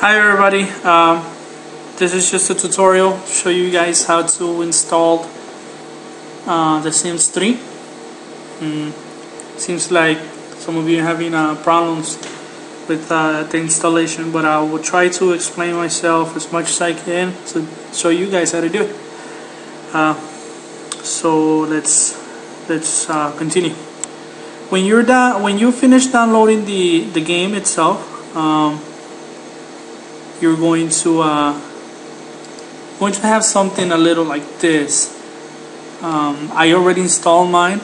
Hi everybody, this is just a tutorial to show you guys how to install The Sims 3. Seems like some of you are having problems with the installation, but I will try to explain myself as much as I can to show you guys how to do it. So let's continue. When you finish downloading the game itself, you're going to have something a little like this. I already installed mine,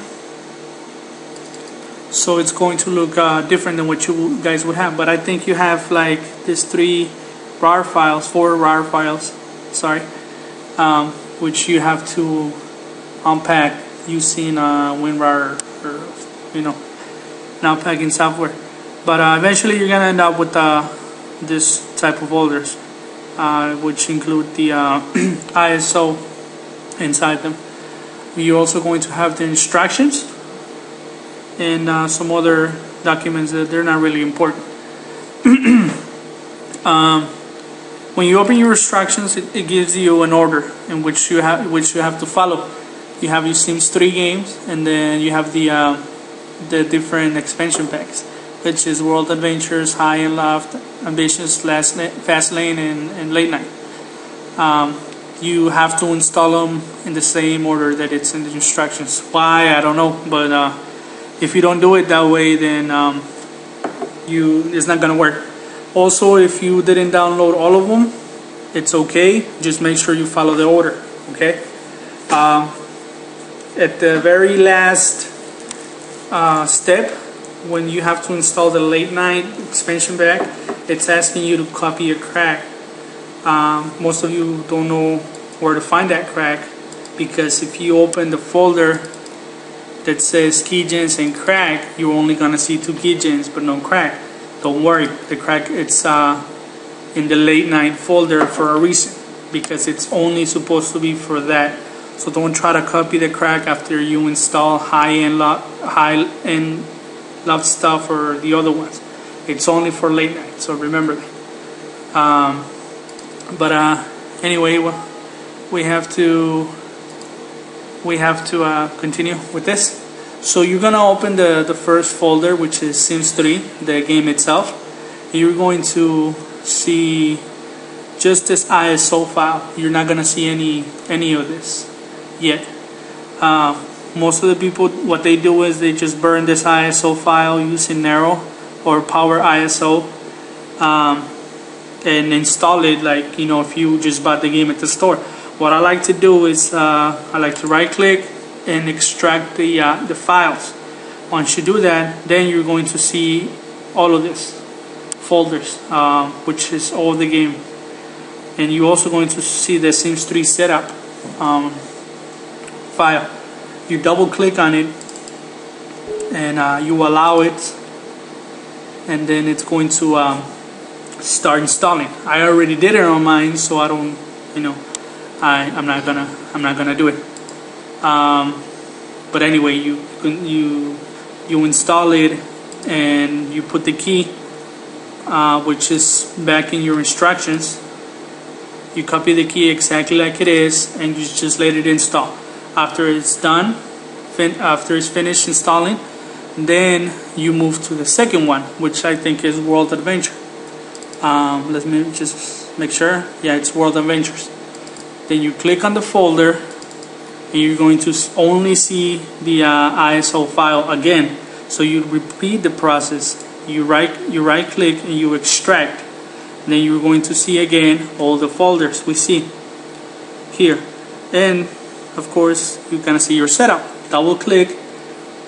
so it's going to look different than what you guys would have. But I think you have like these four RAR files, sorry, which you have to unpack using WinRAR or an unpacking software. But eventually you're gonna end up with this type of folders, which include the ISO inside them. You're also going to have the instructions and some other documents that they're not really important. When you open your instructions, it gives you an order in which you have to follow. You have your Sims 3 games, and then you have the different expansion packs, which is World Adventures, High and Loft, Ambitious, Fast Lane, and Late Night. You have to install them in the same order that it's in the instructions. Why, I don't know, but if you don't do it that way, then it's not gonna work. Also, if you didn't download all of them, it's okay. Just make sure you follow the order. Okay. At the very last step, when you have to install the Late Night expansion pack, it's asking you to copy a crack. Most of you don't know where to find that crack, because if you open the folder that says keygens and crack, you're only gonna see 2 keygens but no crack. Don't worry, the crack it's in the Late Night folder for a reason, because it's only supposed to be for that. So don't try to copy the crack after you install high-end Love stuff or the other ones. It's only for Late Night, so remember that. Anyway, we have to continue with this. So you're gonna open the first folder, which is Sims 3, the game itself. And you're going to see just this ISO file. You're not gonna see any of this yet. Most of the people, what they do is they just burn this ISO file using Narrow or Power ISO, and install it like, if you just bought the game at the store. What I like to do is I like to right click and extract the files. Once you do that, then you're going to see all of this folders, which is all the game. And you're also going to see the Sims 3 setup file. You double click on it and you allow it, and then it's going to start installing. I already did it on mine, so I don't, I'm not gonna do it. But anyway, you install it and you put the key, which is back in your instructions. You copy the key exactly like it is, and you just let it install. After it's done, after it's finished installing, then you move to the second one, which I think is World Adventure. Let me just make sure. Yeah, it's World Adventures. Then you click on the folder, and you're going to only see the ISO file again. So you repeat the process. You right click and you extract. And then you're going to see again all the folders we see here. And of course, you're gonna see your setup. Double click,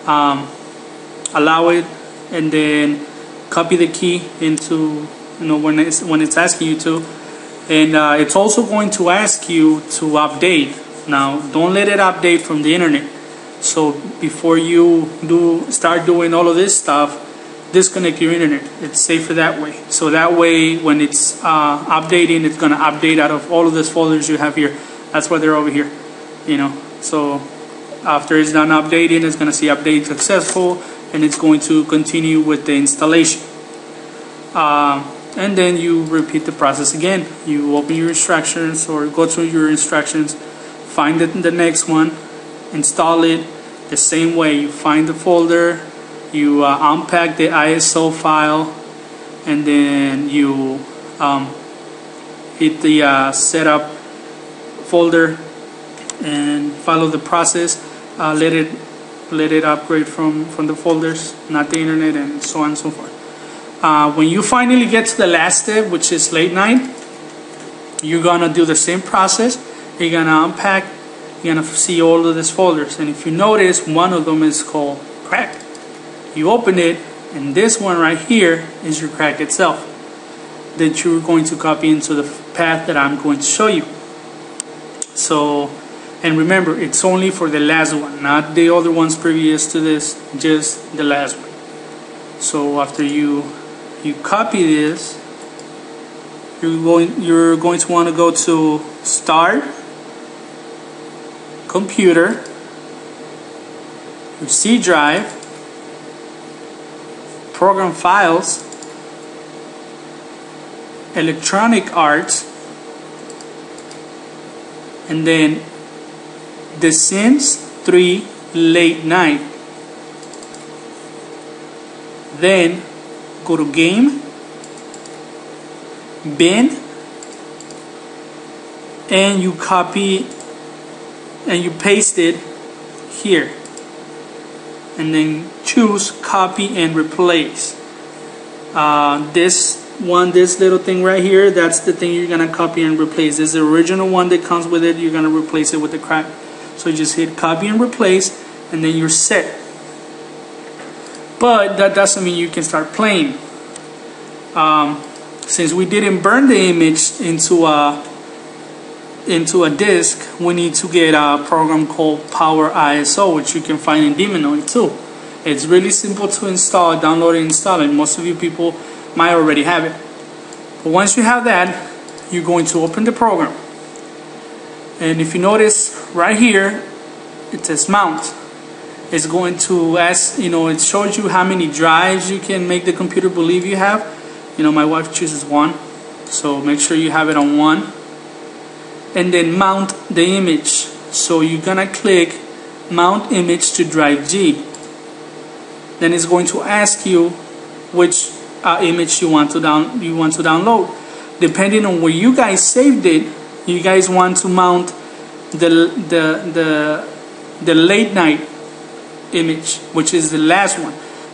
allow it, and then copy the key into when it's asking you to. And it's also going to ask you to update. Now, don't let it update from the internet. So before you start doing all of this stuff, disconnect your internet. It's safer that way. So that way, when it's updating, it's gonna update out of all of these folders you have here. That's why they're over here. So after it's done updating, it's going to see update successful, and it's going to continue with the installation. and then you repeat the process again. You open your instructions or go through your instructions, find the next one, install it the same way. You find the folder, you unpack the ISO file, and then you hit the setup folder and follow the process. Let it upgrade from the folders, not the internet, and so on and so forth. When you finally get to the last step, which is late night, you're gonna do the same process. You're gonna unpack, you're gonna see all of these folders, and if you notice, one of them is called crack. You open it, and this one right here is your crack itself that you're going to copy into the path that I'm going to show you. So, and remember, it's only for the last one, not the other ones previous to this, just the last one. So after you copy this, you're going to want to go to Start, Computer, your C drive, Program Files, Electronic Arts, and then The Sims 3 Late Night. Then go to Game, Bin, and you copy and you paste it here, and then choose Copy and Replace. This little thing right here, that's the thing you're gonna copy and replace. This is the original one that comes with it. You're gonna replace it with the crack. So you just hit Copy and Replace, and then you're set. But that doesn't mean you can start playing. Since we didn't burn the image into a disk, we need to get a program called Power ISO, which you can find in Deminoid too. It's really simple to install, download and install it. Most of you people might already have it. But once you have that, you're going to open the program. And if you notice right here, it says mount. It's going to ask, it shows you how many drives you can make the computer believe you have. My wife chooses 1, so make sure you have it on 1. And then mount the image. So you're gonna click mount image to drive G. Then it's going to ask you which image you want to download. Depending on where you guys saved it, you guys want to mount the late night image, which is the last one.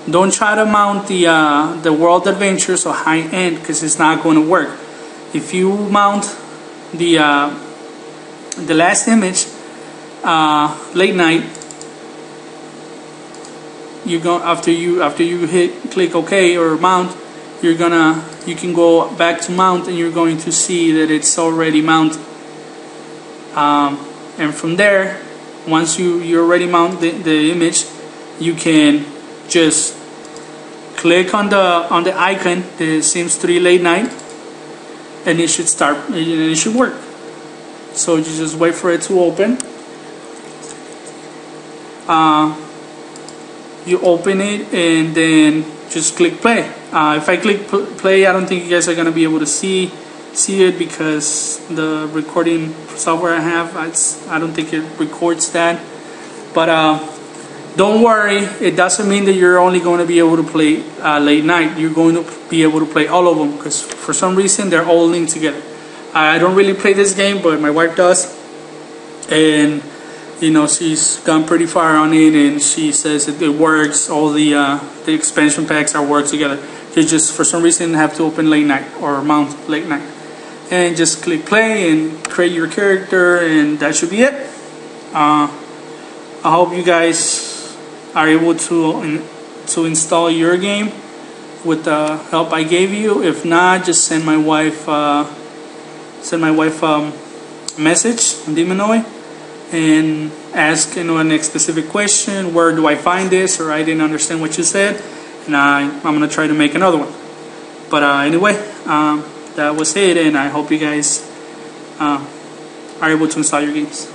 Don't try to mount the World Adventures or High End, because it's not going to work. If you mount the last image, late night, after you click OK or mount, you can go back to mount, and you're going to see that it's already mounted. And from there, once you already mount the image, you can just click on the icon, the Sims 3 Late Night, and it should start. It should work. So you just wait for it to open. You open it and then just click play. If I click play, I don't think you guys are gonna be able to see it, because the recording software I have, I don't think it records that. But don't worry, it doesn't mean that you're only going to be able to play late night. You're going to be able to play all of them, because for some reason they're all linked together. I don't really play this game, but my wife does, and she's gone pretty far on it, and she says it works. All the expansion packs are work together. You just for some reason have to open late night or mount late night, and just click play and create your character, and that should be it. I hope you guys are able to install your game with the help I gave you. If not, just send my wife a message on Deminoid and ask a specific question. Where do I find this? Or I didn't understand what you said, and I'm gonna try to make another one. But anyway, that was it, and I hope you guys are able to install your games.